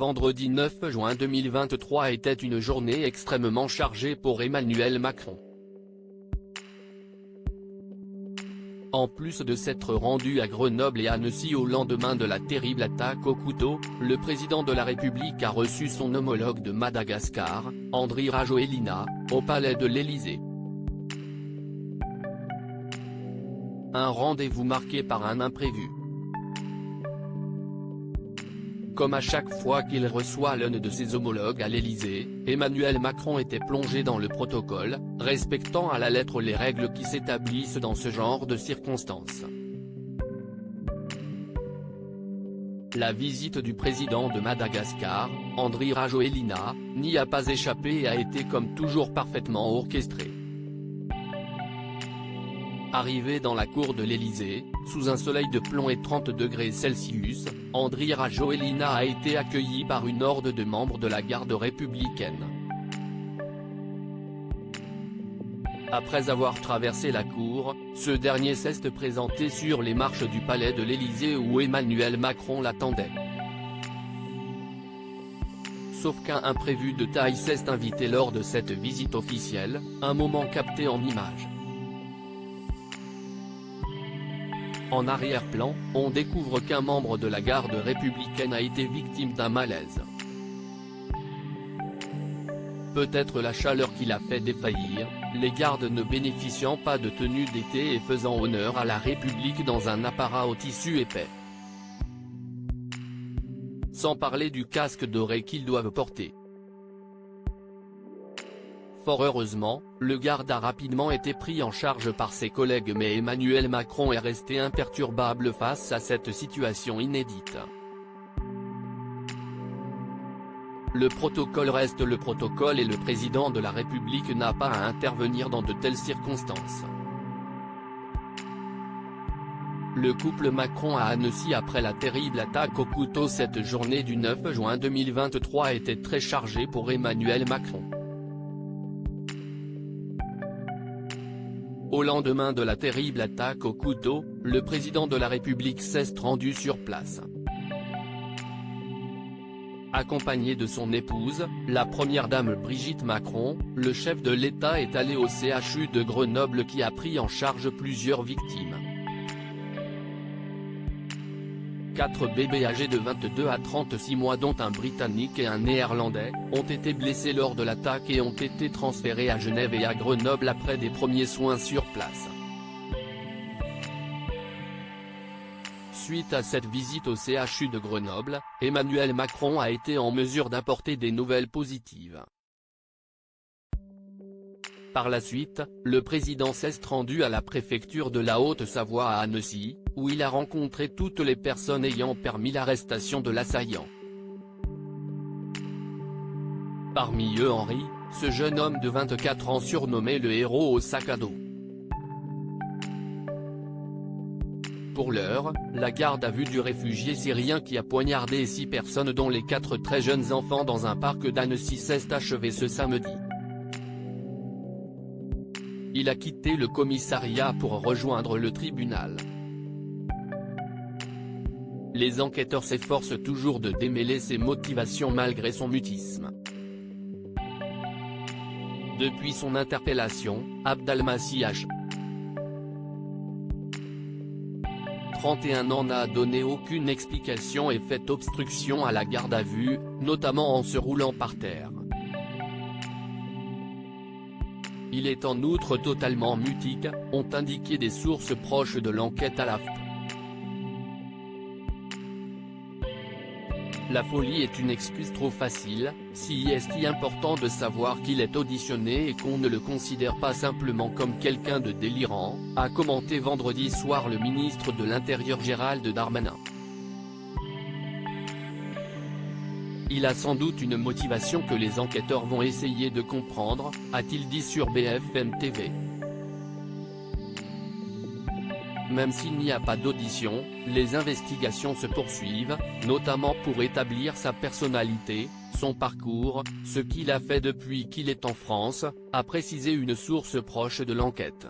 vendredi 9 juin 2023 était une journée extrêmement chargée pour Emmanuel Macron. En plus de s'être rendu à Grenoble et Annecy au lendemain de la terrible attaque au couteau, le président de la République a reçu son homologue de Madagascar, Andry Rajoelina, au palais de l'Élysée. Un rendez-vous marqué par un imprévu. Comme à chaque fois qu'il reçoit l'un de ses homologues à l'Élysée, Emmanuel Macron était plongé dans le protocole, respectant à la lettre les règles qui s'établissent dans ce genre de circonstances. La visite du président de Madagascar, Andry Rajoelina, n'y a pas échappé et a été comme toujours parfaitement orchestrée. Arrivé dans la cour de l'Élysée, sous un soleil de plomb et 30 degrés Celsius, Andry Rajoelina a été accueilli par une horde de membres de la garde républicaine. Après avoir traversé la cour, ce dernier s'est présenté sur les marches du palais de l'Élysée où Emmanuel Macron l'attendait. Sauf qu'un imprévu de taille s'est invité lors de cette visite officielle, un moment capté en images. En arrière-plan, on découvre qu'un membre de la garde républicaine a été victime d'un malaise. Peut-être la chaleur qui l'a fait défaillir, les gardes ne bénéficiant pas de tenue d'été et faisant honneur à la République dans un apparat au tissu épais. Sans parler du casque doré qu'ils doivent porter. Fort heureusement, le garde a rapidement été pris en charge par ses collègues mais Emmanuel Macron est resté imperturbable face à cette situation inédite. Le protocole reste le protocole et le président de la République n'a pas à intervenir dans de telles circonstances. Le couple Macron à Annecy après la terrible attaque au couteau cette journée du 9 juin 2023 était très chargée pour Emmanuel Macron. Au lendemain de la terrible attaque au couteau, le président de la République s'est rendu sur place. Accompagné de son épouse, la première dame Brigitte Macron, le chef de l'État est allé au CHU de Grenoble qui a pris en charge plusieurs victimes. 4 bébés âgés de 22 à 36 mois dont un Britannique et un Néerlandais, ont été blessés lors de l'attaque et ont été transférés à Genève et à Grenoble après des premiers soins sur place. Suite à cette visite au CHU de Grenoble, Emmanuel Macron a été en mesure d'apporter des nouvelles positives. Par la suite, le président s'est rendu à la préfecture de la Haute-Savoie à Annecy, où il a rencontré toutes les personnes ayant permis l'arrestation de l'assaillant. Parmi eux Henri, ce jeune homme de 24 ans surnommé le héros au sac à dos. Pour l'heure, la garde à vue du réfugié syrien qui a poignardé 6 personnes dont les 4 très jeunes enfants dans un parc d'Annecy s'est achevée ce samedi. Il a quitté le commissariat pour rejoindre le tribunal. Les enquêteurs s'efforcent toujours de démêler ses motivations malgré son mutisme. Depuis son interpellation, Abdelmasih H. 31 ans n'a donné aucune explication et fait obstruction à la garde à vue, notamment en se roulant par terre. Il est en outre totalement mutique, ont indiqué des sources proches de l'enquête à l'AFP. La folie est une excuse trop facile, si est si important de savoir qu'il est auditionné et qu'on ne le considère pas simplement comme quelqu'un de délirant, a commenté vendredi soir le ministre de l'Intérieur Gérald Darmanin. Il a sans doute une motivation que les enquêteurs vont essayer de comprendre, a-t-il dit sur BFM TV. Même s'il n'y a pas d'audition, les investigations se poursuivent, notamment pour établir sa personnalité, son parcours, ce qu'il a fait depuis qu'il est en France, a précisé une source proche de l'enquête.